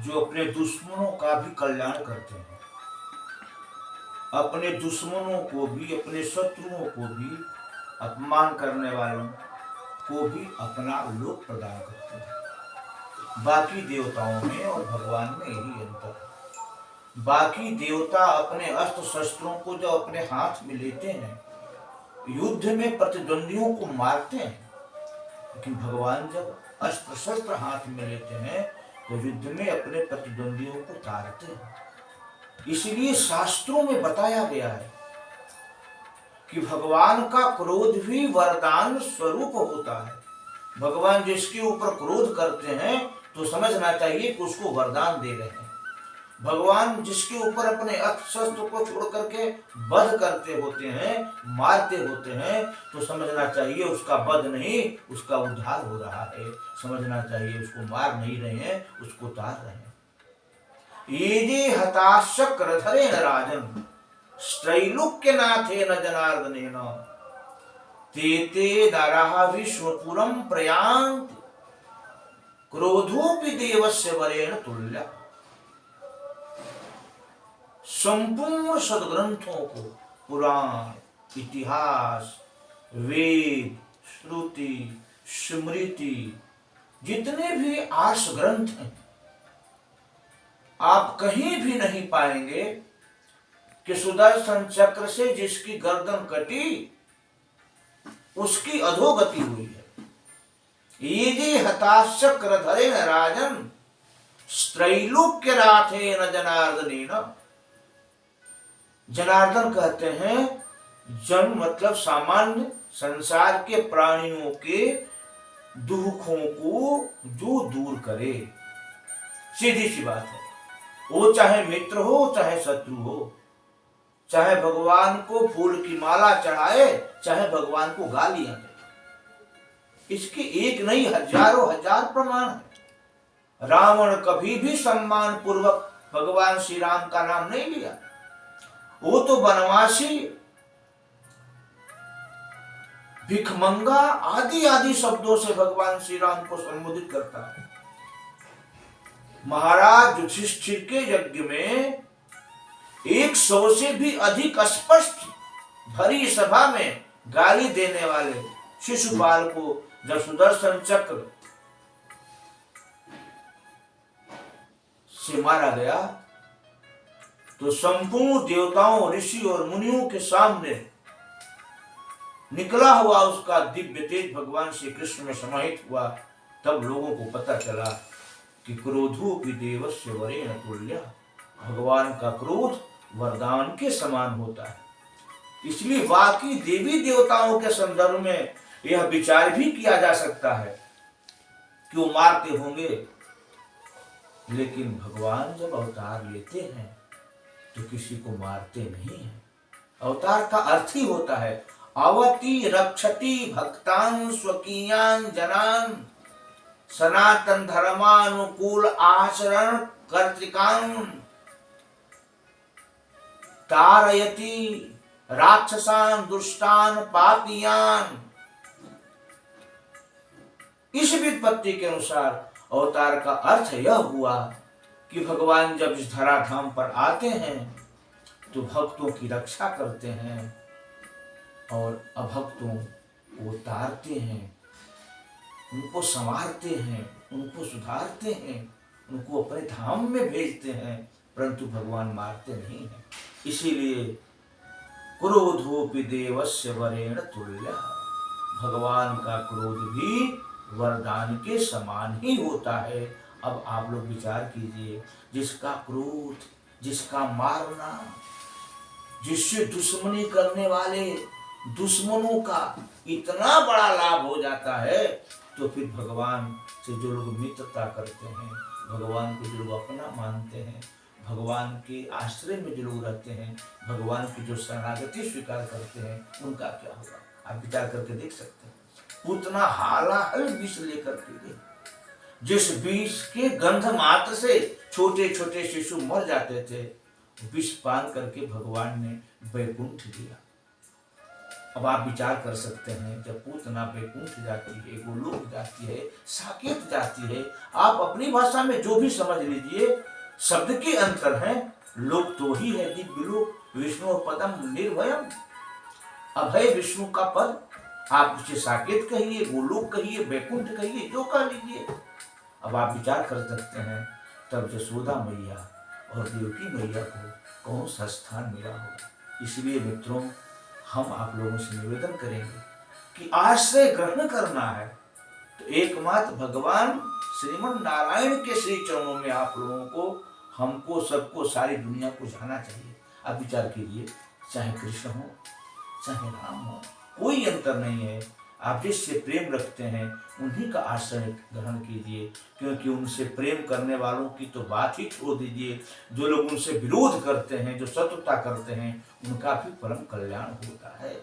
जो अपने दुश्मनों का भी कल्याण करते हैं, अपने दुश्मनों को भी, अपने शत्रुओं को भी, अपमान करने वालों को भी अपना लोक प्रदान करते हैं। बाकी देवताओं में और भगवान में यही अंतर है। बाकी देवता अपने अस्त्र शस्त्रों को जब अपने हाथ में लेते हैं, युद्ध में प्रतिद्वंदियों को मारते हैं, लेकिन भगवान जब अस्त्र शस्त्र हाथ में लेते हैं तो युद्ध में अपने प्रतिद्वंदियों को तारते हैं। इसलिए शास्त्रों में बताया गया है कि भगवान का क्रोध भी वरदान स्वरूप होता है। भगवान जिसके ऊपर क्रोध करते हैं तो समझना चाहिए कि उसको वरदान दे रहे हैं। भगवान जिसके ऊपर अपने अस्त्र शस्त्र को छोड़ करके वध करते होते हैं, मारते होते हैं, तो समझना चाहिए उसका वध नहीं, उसका उद्धार हो रहा है। समझना चाहिए उसको मार नहीं रहे हैं, उसको तार रहे हैं। ये जे हताशक्रधरे न राजन स्त्रैलोक्य नाथे न जनार्दनेन तेते दाराः विश्वपुरं प्रयान्ति क्रोधोपि देवस्य वरेण तुल्य। संपूर्ण सदग्रंथों को, पुराण, इतिहास, वेद, श्रुति, स्मृति, जितने भी आर्ष ग्रंथ हैं, आप कहीं भी नहीं पाएंगे कि सुदर्शन चक्र से जिसकी गर्दन कटी उसकी अधोगति हुई है। ये जे हताशक्रधरे न राजन स्त्रैलोक्य राथे न जनार्दनेन। जनार्दन कहते हैं, जन मतलब सामान्य संसार के प्राणियों के दुखों को जो दूर करे। सीधी सी बात है, वो चाहे मित्र हो चाहे शत्रु हो, चाहे भगवान को फूल की माला चढ़ाए चाहे भगवान को गालियां दे। इसके एक नहीं हजारों हजार प्रमाण है। रावण कभी भी सम्मान पूर्वक भगवान श्री राम का नाम नहीं लिया। वो तो वनवासी, भिखमंगा आदि आदि शब्दों से भगवान श्री राम को संबोधित करता है। महाराज युधिष्ठिर के यज्ञ में 100 से भी अधिक स्पष्ट भरी सभा में गाली देने वाले शिशुपाल को जब सुदर्शन चक्र से मारा गया तो संपूर्ण देवताओं, ऋषि और मुनियों के सामने निकला हुआ उसका दिव्य तेज भगवान श्री कृष्ण में समाहित हुआ। तब लोगों को पता चला कि क्रोधोपि देवस्य वरेण तुल्य। भगवान का क्रोध वरदान के समान होता है। इसलिए बाकी देवी देवताओं के संदर्भ में यह विचार भी किया जा सकता है कि वो मारते होंगे, लेकिन भगवान जब अवतार लेते हैं तो किसी को मारते नहीं हैं। अवतार का अर्थ ही होता है अवति रक्षति भक्तान स्वकीयान जनान सनातन धर्मानुकूल आचरण कर्तिकान तारयति राक्षसान दुष्टान पापियान। इस व्युत्पत्ति के अनुसार अवतार का अर्थ यह हुआ कि भगवान जब इस धराधाम पर आते हैं तो भक्तों की रक्षा करते हैं और अभक्तों को तारते हैं, उनको संवारते हैं, उनको सुधारते हैं, उनको अपने धाम में भेजते हैं, परंतु भगवान मारते नहीं हैं। इसीलिए क्रोधोपि देवस्य वरेण तुल्य। भगवान का क्रोध भी वरदान के समान ही होता है। अब आप लोग विचार कीजिए, जिसका क्रोध, जिसका मारना, जिससे दुश्मनी करने वाले दुश्मनों का इतना बड़ा लाभ हो जाता है, तो फिर भगवान से जो लोग मित्रता करते हैं, भगवान को जो लोग अपना मानते हैं, भगवान के आश्रय में जो लोग रहते हैं, भगवान की जो शरणागति स्वीकार करते हैं, उनका क्या होगा? आप विचार करके देख सकते हैं। उतना हालाहल विष लेकर के गए, जिस विष के गंध मात्र से छोटे छोटे शिशु मर जाते थे, विष पान करके भगवान ने वैकुंठ दिया। अब आप विचार कर सकते हैं, जब पूतना बैकुंठ जाती है, गोलोक जाती है, साकेत जाती है, आप अपनी भाषा में जो भी समझ लीजिए, शब्द के अंतर है। लोक तो ही है दिव्य लोक, विष्णु पदम निर्भयम, अभय विष्णु का पद। आप उसे साकेत कहिए, गोलोक कहिए, बैकुंठ कहिए, जो कह लीजिए। अब आप विचार कर सकते हैं, तब यशोदा मैया और देवकी मैया को कौन सा स्थान मिला होगा। इसलिए मित्रों, हम आप लोगों से निवेदन करेंगे कि आश्रय ग्रहण करना है तो एकमात्र भगवान श्रीमन नारायण के श्री चरणों में आप लोगों को, हमको, सबको, सारी दुनिया को जाना चाहिए। आप विचार कीजिए, चाहे कृष्ण हो चाहे राम हो, कोई अंतर नहीं है। आप जिससे प्रेम रखते हैं उन्हीं का आश्रय ग्रहण कीजिए, क्योंकि उनसे प्रेम करने वालों की तो बात ही छोड़ दीजिए। जो लोग उनसे विरोध करते हैं, जो शत्रुता करते हैं, उनका भी परम कल्याण होता है।